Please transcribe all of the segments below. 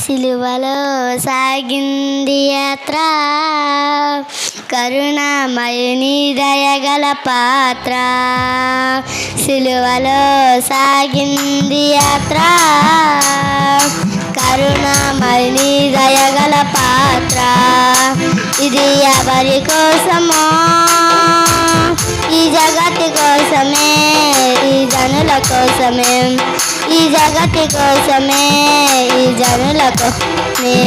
సిలువలో సాగింది యాత్ర, కరుణామయుని దయగల పాత్ర. సిలువలో సాగింది యాత్ర, కరుణామయుని దయగల పాత్ర. ఇది ఎవరి కోసమో? ఈ జగతి కోసమే, ఈ జనుల కోసమే, ఈ జగతి కోసమే, ఈ జనుల కోసమే.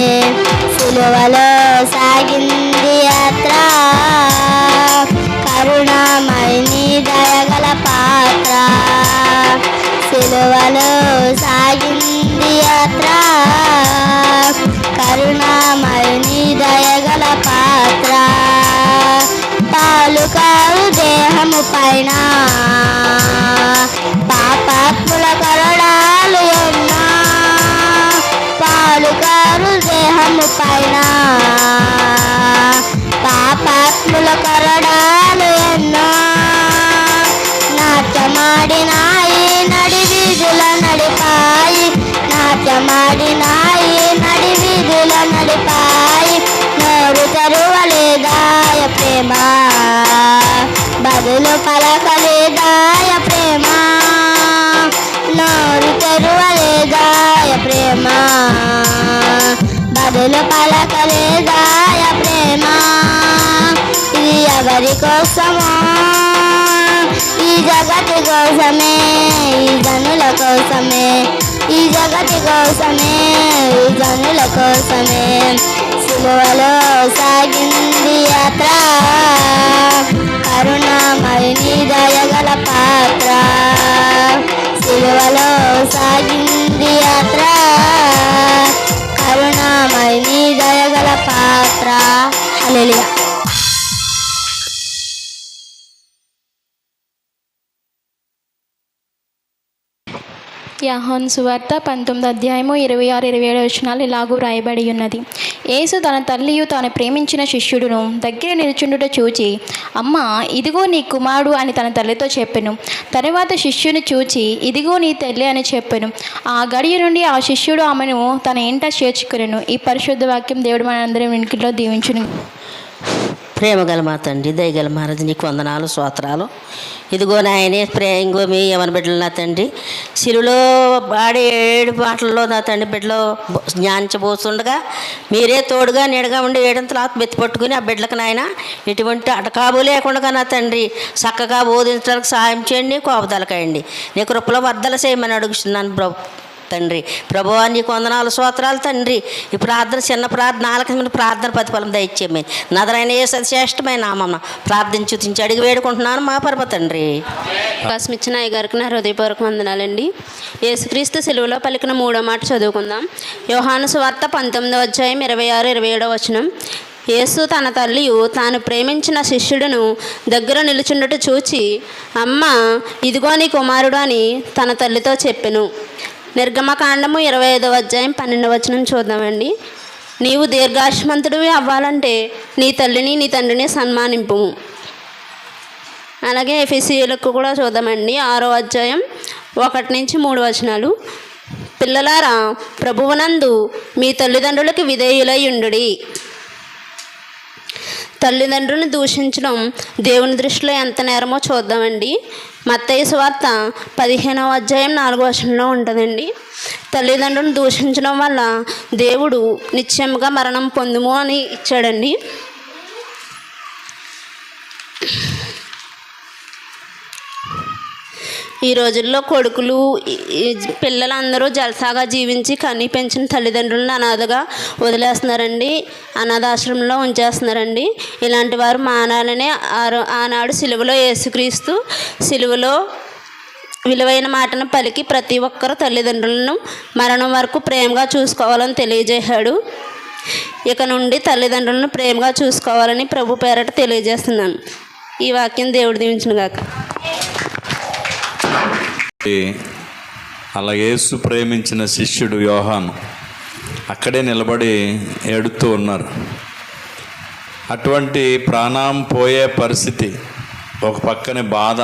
సిలువలో సాగింది యాత్ర, కరుణామయుని దయగల పాత్ర. సిలువలో సాగింది యాత్ర, కరుణామయుని దయగల పాత్ర. తాలూకారు దేహము పైన పాపాత్ముల కరడాలు ఎన్నో, పాలుకారు దేహము పైన పాపాత్ముల కరడాలు ఎన్నో. నాట్యమాడినాయి నడి వీధుల నడిపాయి, నాట్యమాడినాయి నడి వీధుల నడిపాయి. నోరు తెరువలేదాయ ప్రేమ, బదులు పలకలేదాయ ప్రేమ. నోరు తెరువలేదాయ ప్రేమ, బదులు పలకలేదాయ ప్రేమ. ఇది ఎవరి కోసమో? ఈ జగతి కోసమే, ఈ జనుల కోసమే, ఈ జగతి కోసమే, ఈ జనుల కోసమే. సిలువలో సాగింది యాత్ర, కరుణామయుని దయగల పాత్ర. సిలువలో సాగింది యాత్ర, కరుణామయుని దయగల పాత్ర. హల్లెలూయా. యోహాను సువార్త 19:26-27 ఇలాగూ వ్రాయబడి ఉన్నది. యేసు తన తల్లియు తాను ప్రేమించిన శిష్యుడును దగ్గర నిలుచుండుట చూచి, అమ్మా, ఇదిగో నీ కుమారుడు అని తన తల్లితో చెప్పెను. తరువాత శిష్యుని చూచి, ఇదిగో నీ తల్లి అని చెప్పెను. ఆ గడియ నుండి ఆ శిష్యుడు ఆమెను తన ఇంట చేర్చుకొనెను. ఈ పరిశుద్ధ వాక్యం దేవుడు మనందరం వెనుకలో దీవించును. ప్రేమగల మా తండ్రి, దయగల మహారాజు, నీకు వందనాలు, స్తోత్రాలు. ఇదిగో నాయనే ఇంకో మీ యవన బిడ్డలు నా తండ్రి, సిలువలో ఆడే 7 మాటల్లో నా తండ్రి బిడ్డలో జ్ఞానించబోతుండగా మీరే తోడుగా నీడగా ఉండి 7 ఆత్మ ఎత్తి పట్టుకుని ఆ బిడ్డలకు నాయన ఎటువంటి అటకాబు లేకుండా నా తండ్రి చక్కగా బోధించడానికి సహాయం చేయండి, కోపదలకండి. నీ కృపలో వర్ధల చేయమని అడుగుతున్నాను తండ్రి. ప్రభువా, నీకు వందనాలు, స్తోత్రాలు తండ్రి. ఈ ప్రార్థన చిన్న ప్రార్థన, ఆలకించిన ప్రార్థన ప్రతిఫలం దయచేయమని నదరైన యేసు శ్రేష్టమైన నామమున ప్రార్థించి తుతించి అడిగి వేడుకుంటున్నాను మా పరమ తండ్రి. అవకాశం ఇచ్చిన అయ్య గారికి నా హృదయపూర్వక వందనాలండి. యేసుక్రీస్తు సిలువలో పలికిన 3వ మాట చదువుకుందాం. యోహాను సువార్త 19:26-27 యేసు తన తల్లియు తాను ప్రేమించిన శిష్యుడును దగ్గర నిలుచుండట చూచి, అమ్మ, ఇదిగో నీ కుమారుడు అని తన తల్లితో చెప్పెను. నిర్గమకాండము 25:12 చూద్దామండి. నీవు దీర్ఘాయుష్మంతుడివి అవ్వాలంటే నీ తల్లిని నీ తండ్రిని సన్మానింపు. అలాగే ఎఫెసీయులకు కూడా చూద్దామండి. 6:1-3 పిల్లలారా, ప్రభువునందు మీ తల్లిదండ్రులకు విధేయులై ఉండుడి. తల్లిదండ్రులను దూషించడం దేవుని దృష్టిలో ఎంత నేరమో చూద్దామండి. మత్తయి సువార్త 15:4 ఉంటుందండి. తల్లిదండ్రులను దూషించడం వల్ల దేవుడు నిత్యముగా మరణం పొందుము అని ఇచ్చాడండి. ఈ రోజుల్లో కొడుకులు పిల్లలందరూ జలసాగా జీవించి కన్నీ పెంచిన తల్లిదండ్రులను అనాథగా వదిలేస్తున్నారండి, అనాథాశ్రమంలో ఉంచేస్తున్నారండి. ఇలాంటి వారు మానాలనే ఆనాడు సిలువలో యేసుక్రీస్తు సిలువలో విలువైన మాటను పలికి ప్రతి ఒక్కరు తల్లిదండ్రులను మరణం వరకు ప్రేమగా చూసుకోవాలని తెలియజేశాడు. ఇక నుండి తల్లిదండ్రులను ప్రేమగా చూసుకోవాలని ప్రభు పేరట తెలియజేస్తున్నాను. ఈ వాక్యం దేవుడు దీవించునుగాక. అలా యేసు ప్రేమించిన శిష్యుడు యోహాను అక్కడే నిలబడి ఏడుతూ ఉన్నారు. అటువంటి ప్రాణం పోయే పరిస్థితి, ఒక పక్కనే బాధ.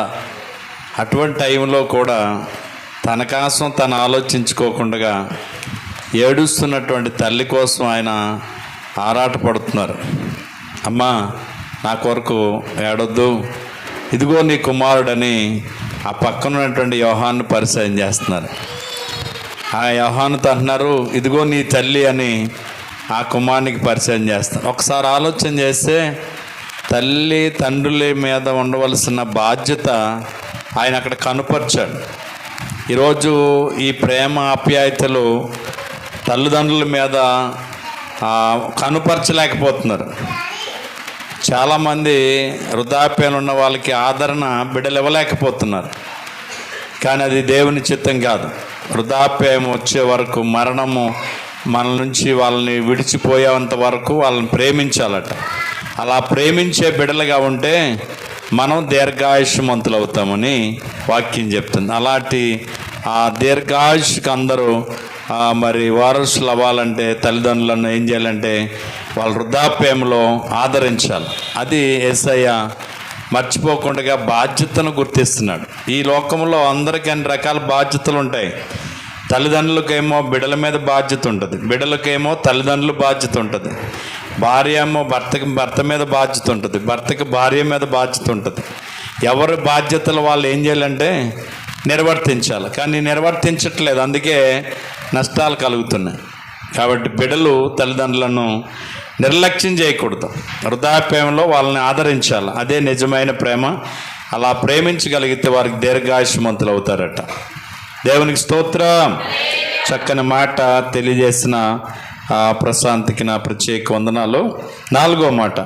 అటువంటి టైంలో కూడా తన కోసం తను ఆలోచించుకోకుండా ఏడుస్తున్నటువంటి తల్లి కోసం ఆయన ఆరాటపడుతున్నారు. అమ్మా, నా కొరకు ఏడొద్దు, ఇదిగో నీ కుమారుడని ఆ పక్కన ఉన్నటువంటి యోహాను పరిచయం చేస్తున్నారు. ఆ యోహానుతో అంటున్నారు, ఇదిగో నీ తల్లి అని ఆ కుమారునికి పరిచయం చేస్తారు. ఒకసారి ఆలోచన చేస్తే తల్లి తండ్రుల మీద ఉండవలసిన బాధ్యత ఆయన అక్కడ కనుపరిచాడు. ఈరోజు ఈ ప్రేమ ఆప్యాయతలు తల్లిదండ్రుల మీద కనుపరచలేకపోతున్నారు. చాలామంది వృద్ధాప్యాలు ఉన్న వాళ్ళకి ఆదరణ బిడ్డలు ఇవ్వలేకపోతున్నారు. కానీ అది దేవుని చిత్తం కాదు. వృద్ధాప్యం వచ్చే వరకు, మరణము మన నుంచి వాళ్ళని విడిచిపోయేంత వరకు వాళ్ళని ప్రేమించాలట. అలా ప్రేమించే బిడ్డలుగా ఉంటే మనం దీర్ఘాయుష్మంతులు అవుతామని వాక్యం చెప్తుంది. అలాంటి ఆ దీర్ఘాయుష్కి అందరూ మరి వారసులు అవ్వాలంటే తల్లిదండ్రులను ఏం చేయాలంటే వాళ్ళ వృద్ధాప్యంలో ఆదరించాలి. అది యేసయ్య మర్చిపోకుండా బాధ్యతను గుర్తిస్తున్నాడు. ఈ లోకంలో అందరికీ అన్ని రకాల బాధ్యతలు ఉంటాయి. తల్లిదండ్రులకేమో బిడ్డల మీద బాధ్యత ఉంటుంది, బిడ్డలకేమో తల్లిదండ్రుల బాధ్యత ఉంటుంది, భార్య ఏమో భర్త మీద బాధ్యత ఉంటుంది, భర్తకి భార్య మీద బాధ్యత ఉంటుంది. ఎవరి బాధ్యతలు వాళ్ళు ఏం చేయాలంటే నిర్వర్తించాలి. కానీ నిర్వర్తించట్లేదు, అందుకే నష్టాలు కలుగుతున్నాయి. కాబట్టి బిడ్డలు తల్లిదండ్రులను నిర్లక్ష్యం చేయకూడదు. వృద్ధాప్యంలో వాళ్ళని ఆదరించాలి. అదే నిజమైన ప్రేమ. అలా ప్రేమించగలిగితే వారికి దీర్ఘాయుష్మంతులు అవుతారట. దేవునికి స్తోత్రం. చక్కని మాట తెలియజేసిన ప్రశాంతికి నా ప్రత్యేక వందనాలు. 4వ మాట,